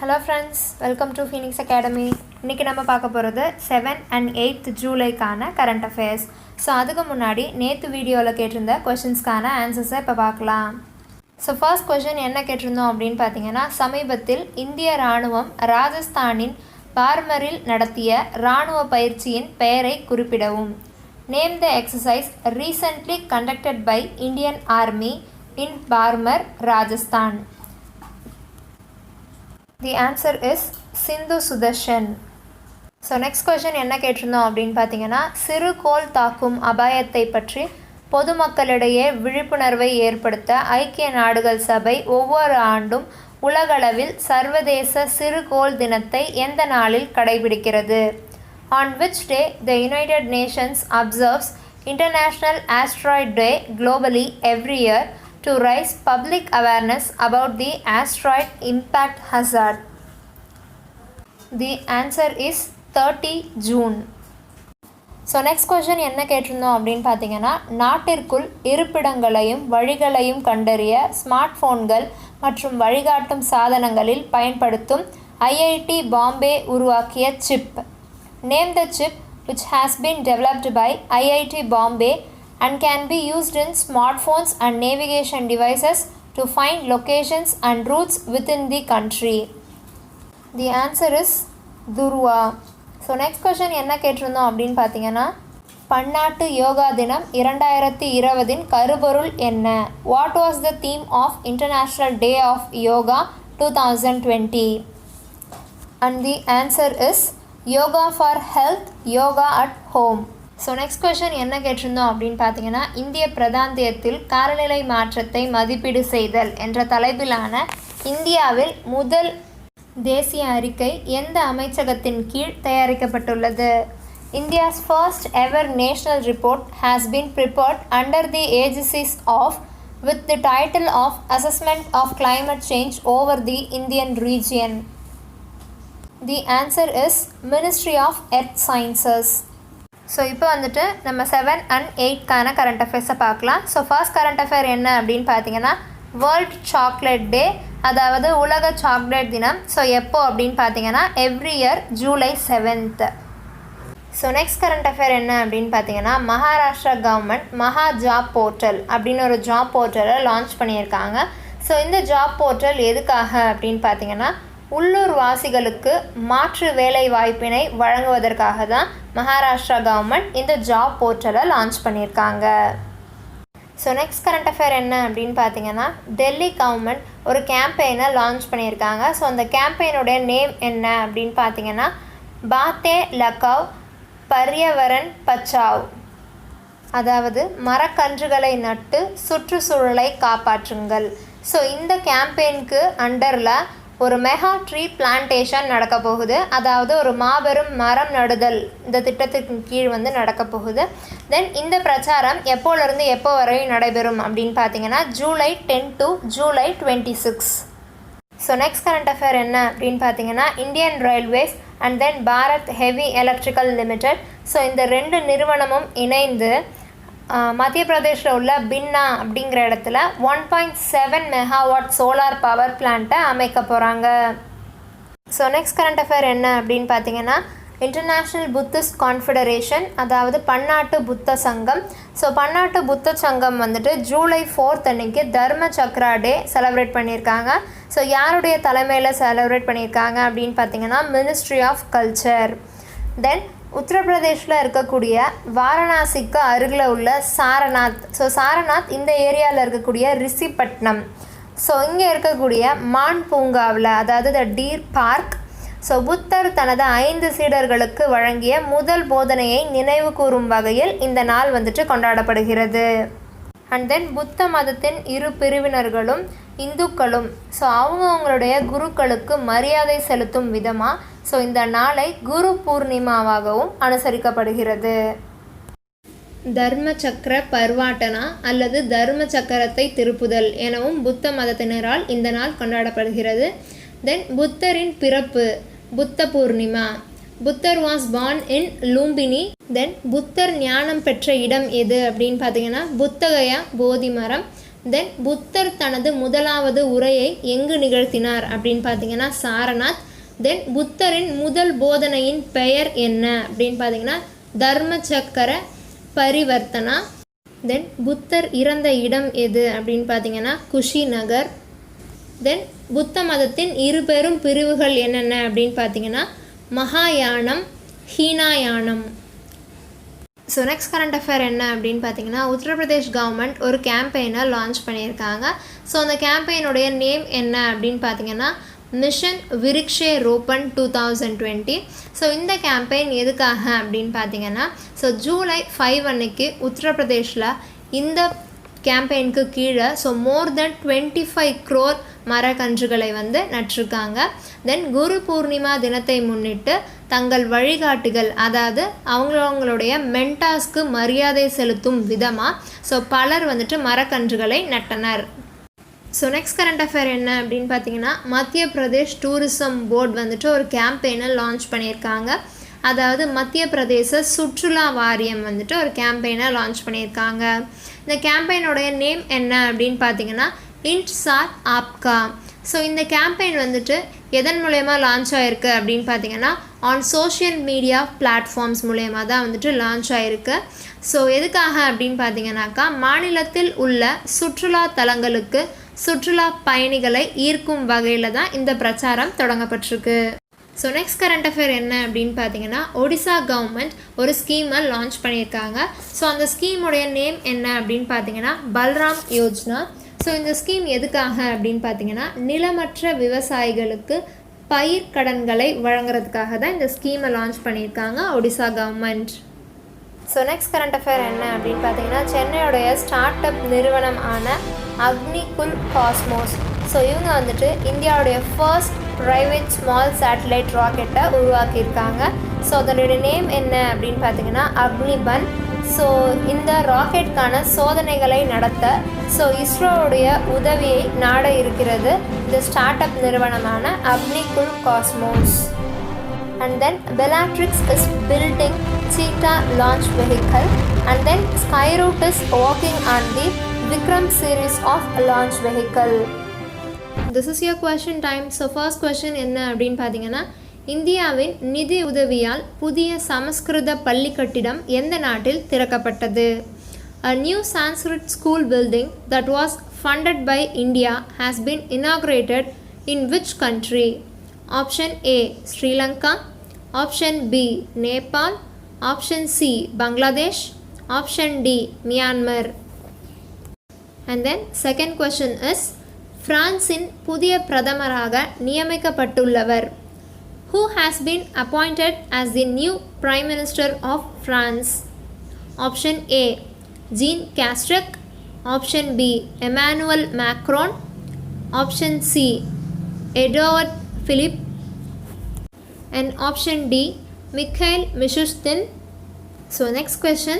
Hello friends, welcome to Phoenix Academy. இன்னைக்கு நம்ம பார்க்க போகிறது 7 and 8th ஜூலைக்கான கரண்ட் அஃபேர்ஸ். ஸோ அதுக்கு முன்னாடி நேற்று வீடியோவில் கேட்டிருந்த கொஷின்ஸ்க்கான ஆன்சர்ஸை இப்போ பார்க்கலாம். ஸோ ஃபர்ஸ்ட் கொஷின் என்ன கேட்டிருந்தோம் அப்படின்னு பார்த்தீங்கன்னா, சமீபத்தில் இந்திய இராணுவம் ராஜஸ்தானின் பார்மரில் நடத்திய இராணுவ பயிற்சியின் பெயரை குறிப்பிடவும். Name the exercise recently conducted by Indian army in Barmer, Rajasthan. The answer is Sindhu Sudarshan. So next question என்ன கேட்டிருந்தோம் அப்படின்னு பார்த்தீங்கன்னா, சிறுகோள் தாக்கும் அபாயத்தை பற்றி பொதுமக்களிடையே விழிப்புணர்வை ஏற்படுத்த ஐக்கிய நாடுகள் சபை ஒவ்வொரு ஆண்டும் உலகளவில் சர்வதேச சிறுகோள் தினத்தை எந்த நாளில் கடைபிடிக்கிறது? On which day the United Nations observes International Asteroid Day globally every year to raise public awareness about the asteroid impact hazard? The answer is 30 June. So next question என்ன கேட்டிருந்தோம் அப்படின்னு பார்த்தீங்கன்னா, நாட்டிற்குள் இருப்பிடங்களையும் வழிகளையும் கண்டறிய ஸ்மார்ட் ஃபோன்கள் மற்றும் வழிகாட்டும் சாதனங்களில் பயன்படுத்தும் ஐஐடி பாம்பே உருவாக்கிய chip. Name the chip which has been developed by IIT Bombay and can be used in smartphones and navigation devices to find locations and routes within the country. The answer is Dhurva. So next question என்ன கேட்டிருந்தோம் அப்படின்னு பார்த்தீங்கன்னா, பன்னாட்டு யோகா தினம் 2020 கருப்பொருள் என்ன? What was the theme of international day of yoga 2020? And the answer is yoga for health, yoga at home. So next question என்ன கேட்டிருந்தோம் அப்படின்னு பார்த்தீங்கன்னா, இந்திய பிராந்தியத்தில் காலநிலை மாற்றத்தை மதிப்பீடு செய்தல் என்ற தலைப்பிலான இந்தியாவில் முதல் தேசிய அறிக்கை எந்த அமைச்சகத்தின் கீழ் தயாரிக்கப்பட்டுள்ளது? India's first ever national report has been prepared under the aegis of with the title of Assessment of Climate Change over the Indian Region. The answer is Ministry of Earth Sciences. So இப்போ வந்துட்டு நம்ம 7 and 8க்கான current அஃபேர்ஸை பார்க்கலாம். So first current affair என்ன அப்படின்னு பார்த்தீங்கன்னா, world chocolate day, அதாவது உலக chocolate தினம். ஸோ எப்போ அப்படின்னு பார்த்தீங்கன்னா, every year July 7th. So next current affair என்ன அப்படின்னு பார்த்தீங்கன்னா, மகாராஷ்டிரா கவர்மெண்ட் மகா ஜாப் போர்ட்டல் அப்படின்னு ஒரு ஜாப் போர்ட்டலை லான்ச் பண்ணியிருக்காங்க. ஸோ இந்த ஜாப் போர்ட்டல் எதுக்காக அப்படின்னு பார்த்தீங்கன்னா, உள்ளூர் வாசிகளுக்கு மாற்று வேலை வாய்ப்பினை வழங்குவதற்காக தான் மகாராஷ்டிரா கவர்மெண்ட் இந்த ஜாப் போர்ட்டலை லான்ச் பண்ணியிருக்காங்க. ஸோ நெக்ஸ்ட் கரண்ட் அஃபேர் என்ன அப்படின்னு பார்த்தீங்கன்னா, டெல்லி கவர்மெண்ட் ஒரு கேம்பெயினை லான்ச் பண்ணியிருக்காங்க. ஸோ அந்த கேம்பெயினுடைய நேம் என்ன அப்படின்னு பார்த்தீங்கன்னா, பாத்தே லகாவ் பர்யவரன் பச்சாவ், அதாவது மரக்கன்றுகளை நட்டு சுற்றுச்சூழலை காப்பாற்றுங்கள். ஸோ இந்த கேம்பெயினுக்கு அண்டரில் ஒரு மெகா ட்ரீ பிளான்டேஷன் நடக்க போகுது, அதாவது ஒரு மாபெரும் மரம் நடுதல் இந்த திட்டத்திற்கு கீழ் வந்து நடக்க போகுது. தென் இந்த பிரச்சாரம் எப்போலேருந்து எப்போ வரையும் நடைபெறும் அப்படின்னு பார்த்தீங்கன்னா, July 10 to July 26. So next current affair என்ன அப்படின்னு பார்த்தீங்கன்னா, Indian railways and then Bharat heavy electrical limited. So இந்த ரெண்டு நிறுவனமும் இணைந்து மத்திய பிரதேஷில் உள்ள பின்னா அப்படிங்கிற இடத்துல 1.7 மெகாவாட் சோலார் பவர் பிளான்ட்டை அமைக்க போகிறாங்க. ஸோ நெக்ஸ்ட் கரண்ட் அஃபேர் என்ன அப்படின்னு பார்த்தீங்கன்னா, இன்டர்நேஷ்னல் புத்திஸ்ட் கான்ஃபெடரேஷன், அதாவது பன்னாட்டு புத்த சங்கம். ஸோ பன்னாட்டு புத்த சங்கம் வந்துட்டு July 4th அன்னைக்கு தர்ம சக்ரா டே செலிப்ரேட் பண்ணியிருக்காங்க. ஸோ யாருடைய தலைமையில் செலிப்ரேட் பண்ணியிருக்காங்க அப்படின்னு பார்த்தீங்கன்னா, மினிஸ்ட்ரி ஆஃப் கல்ச்சர். தென் உத்தரப்பிரதேஷில் இருக்கக்கூடிய வாரணாசிக்கு அருகில் உள்ள சாரநாத். ஸோ சாரநாத் இந்த ஏரியாவில் இருக்கக்கூடிய ரிஷிபட்னம். ஸோ இங்கே இருக்கக்கூடிய மான் பூங்காவில், அதாவது த டீர் பார்க். ஸோ புத்தர் தனது 5 சீடர்களுக்கு வழங்கிய முதல் போதனையை நினைவு கூறும் வகையில் இந்த நாள் வந்துட்டு கொண்டாடப்படுகிறது. அண்ட் தென் புத்த மதத்தின் இரு பிரிவினர்களும் இந்துக்களும் ஸோ அவங்களுடைய குருக்களுக்கு மரியாதை செலுத்தும் விதமாக ஸோ இந்த நாளை குரு பூர்ணிமாவாகவும் அனுசரிக்கப்படுகிறது. தர்ம சக்கர பர்வாட்டனா அல்லது தர்ம சக்கரத்தை திருப்புதல் எனவும் புத்த மதத்தினரால் இந்த நாள் கொண்டாடப்படுகிறது. தென் புத்தரின் பிறப்பு புத்த பூர்ணிமா. புத்தர் வாஸ் பார்ன் இன் லூம்பினி. தென் புத்தர் ஞானம் பெற்ற இடம் எது அப்படின்னு பார்த்தீங்கன்னா, புத்தகயா போதி மரம். தென் புத்தர் தனது முதலாவது உரையை எங்கு நிகழ்த்தினார் அப்படின்னு பார்த்தீங்கன்னா சாரநாத். தென் புத்தரின் முதல் போதனையின் பெயர் என்ன அப்படின்னு பார்த்தீங்கன்னா தர்மசக்கர பரிவர்த்தனா. தென் புத்தர் இறந்த இடம் எது அப்படின்னு பார்த்தீங்கன்னா குஷிநகர். தென் புத்த மதத்தின் இரு பெரும் பிரிவுகள் என்னென்ன அப்படின்னு பார்த்தீங்கன்னா மகாயானம், ஹீனாயானம். ஸோ நெக்ஸ்ட் கரண்ட் அஃபேர் என்ன அப்படின்னு பார்த்தீங்கன்னா உத்தரப்பிரதேஷ் கவர்மெண்ட் ஒரு கேம்பெயினை லான்ச் பண்ணியிருக்காங்க. ஸோ அந்த கேம்பெயினுடைய நேம் என்ன அப்படின்னு பார்த்தீங்கன்னா மிஷன் விருக்ஷே ரோப்பன் 2020. ஸோ இந்த கேம்பெயின் எதுக்காக அப்படின்னு பார்த்தீங்கன்னா ஜூலை 5 அன்னைக்கு உத்தரப்பிரதேஷில் இந்த கேம்பெயினுக்கு கீழே மோர் தென் 25 crore மரக்கன்றுகளை நட்டிருக்காங்க. தென் குரு பூர்ணிமா தினத்தை முன்னிட்டு தங்கள் வழிகாட்டிகள், அதாவது அவங்களுடைய மென்டாஸ்க்கு மரியாதை செலுத்தும் விதமாக பலர் மரக்கன்றுகளை நட்டனர். ஸோ நெக்ஸ்ட் கரண்ட் அஃபேர் என்ன அப்படின்னு பார்த்தீங்கன்னா மத்திய பிரதேஷ் டூரிசம் போர்டு ஒரு கேம்பெயினை லான்ச் பண்ணியிருக்காங்க. அதாவது மத்திய பிரதேச சுற்றுலா வாரியம் ஒரு கேம்பெயினை லான்ச் பண்ணியிருக்காங்க. இந்த கேம்பெயினோடைய நேம் என்ன அப்படின்னு பார்த்தீங்கன்னா இன்ட்சார் ஆப்கா. ஸோ இந்த கேம்பெயின் எதன் மூலயமா லான்ச் ஆகிருக்கு அப்படின்னு பார்த்தீங்கன்னா ஆன் சோஷியல் மீடியா பிளாட்ஃபார்ம்ஸ் மூலயமா தான் லான்ச் ஆகிருக்கு. ஸோ எதுக்காக அப்படின்னு பார்த்தீங்கன்னாக்கா மாநிலத்தில் உள்ள சுற்றுலா தலங்களுக்கு சுற்றுலா பயணிகளை ஈர்க்கும் வகையில் தான் இந்த பிரச்சாரம் தொடங்கப்பட்டிருக்கு. ஸோ நெக்ஸ்ட் கரண்ட் அஃபேர் என்ன அப்படின்னு பார்த்தீங்கன்னா ஒடிசா கவர்மெண்ட் ஒரு ஸ்கீமை லான்ச் பண்ணியிருக்காங்க. ஸோ அந்த ஸ்கீமுடைய நேம் என்ன அப்படின்னு பார்த்தீங்கன்னா பல்ராம் யோஜனா. ஸோ இந்த ஸ்கீம் எதுக்காக அப்படின்னு பார்த்தீங்கன்னா நிலமற்ற விவசாயிகளுக்கு பயிர் கடன்களை வழங்குறதுக்காக தான் இந்த ஸ்கீமை லான்ச் பண்ணியிருக்காங்க Odisha government. So next current affair என்ன அப்படின்னு பார்த்தீங்கன்னா சென்னையோடைய ஸ்டார்ட் அப் நிறுவனம் ஆன அக்னிகுல் காஸ்மோஸ். ஸோ இவங்க இந்தியாவுடைய ஃபர்ஸ்ட் ப்ரைவேட் ஸ்மால் சேட்டலைட் ராக்கெட்டை உருவாக்கியிருக்காங்க. ஸோ அதனுடைய நேம் என்ன அப்படின்னு பார்த்தீங்கன்னா அக்னிபன். ஸோ இந்த ராக்கெட்டுக்கான சோதனைகளை நடத்த இஸ்ரோவுடைய உதவியை நாட இருக்கிறது இந்த ஸ்டார்ட் அப் நிறுவனமான Agnikul Cosmos. And then Bellatrix is building Cheetah launch vehicle, and then Skyroot is working on the Vikram series of launch vehicle. This is your question time. So first question என்ன அப்படின்னு பார்த்தீங்கன்னா இந்தியாவின் நிதி உதவியால் புதிய சமஸ்கிருத பள்ளி கட்டிடம் எந்த நாட்டில் திறக்கப்பட்டது? A new Sanskrit school building that was funded by India has been inaugurated in which country? Option A Sri Lanka, Option B Nepal, Option C Bangladesh, Option D Myanmar. And then second question is பிரான்சின் புதிய பிரதமராக நியமிக்கப்பட்டுள்ளவர். Who has been appointed as the new Prime Minister of France? Option A Jean Castex, Option B Emmanuel Macron, Option C Edouard Philippe, and Option D Mikhail Mishustin. So next question,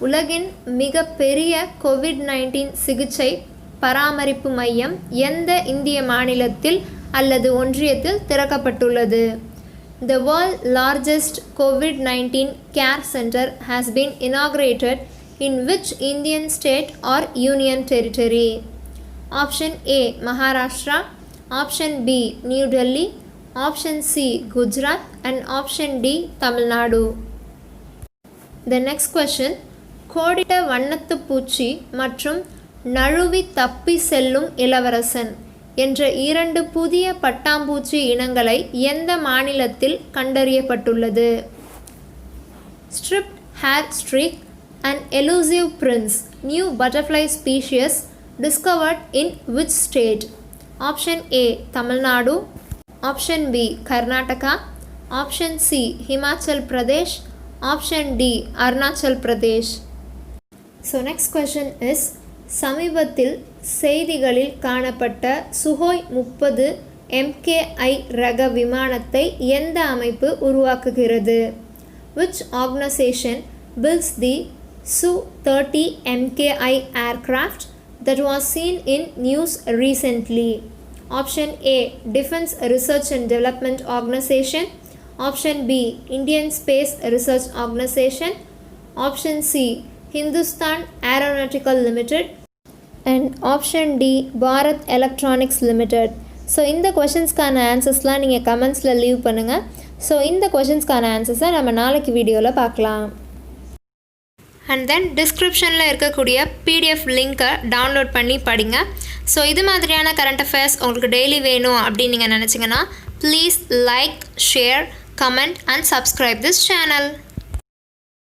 உலகின் மிக பெரிய COVID-19 சிகிச்சை பராமரிப்பு மையம் எந்த இந்திய மாநிலத்தில் அல்லது ஒன்றியத்தில் திறக்கப்பட்டுள்ளது? The world largest COVID-19 care center has been inaugurated in which Indian state or union territory? Option A Maharashtra, Option B New Delhi, Option C Gujarat, and Option D Tamil Nadu. The next question, கோடிட்ட வண்ணத்து பூச்சி மற்றும் நழுவி தப்பி செல்லும் இளவரசன் என்ற இரண்டு புதிய பட்டாம்பூச்சி இனங்களை எந்த மாநிலத்தில் கண்டறியப்பட்டுள்ளது? Striped hair streak, an elusive prince, new butterfly species discovered in which state? Option A Tamil Nadu, Option B Karnataka, Option C Himachal Pradesh, Option D Arunachal Pradesh. So next question is சமீபத்தில் செய்திகளில் காணப்பட்ட Sukhoi 30 MKI ரக விமானத்தை எந்த அமைப்பு உருவாக்குகிறது? Which organization builds the Su-30 MKI aircraft that was seen in news recently? Option A Defense Research and Development Organization, Option B Indian Space Research Organization, Option C Hindustan Aeronautical Limited, and option D Bharat electronics limited. So இந்த கொஷின்ஸ்க்கான ஆன்சர்ஸ்லாம் நீங்கள் கமெண்ட்ஸில் leave பண்ணுங்கள். So இந்த கொஷின்ஸ்க்கான ஆன்சர்ஸை நம்ம நாளைக்கு வீடியோவில் பார்க்கலாம். அண்ட் தென் டிஸ்கிரிப்ஷனில் இருக்கக்கூடிய பிடிஎஃப் லிங்க்கை டவுன்லோட் பண்ணி படிங்க. ஸோ இது மாதிரியான கரண்ட் அஃபேர்ஸ் உங்களுக்கு டெய்லி வேணும் அப்படின்னு நீங்கள் நினச்சிங்கன்னா please like, share, comment and subscribe this channel.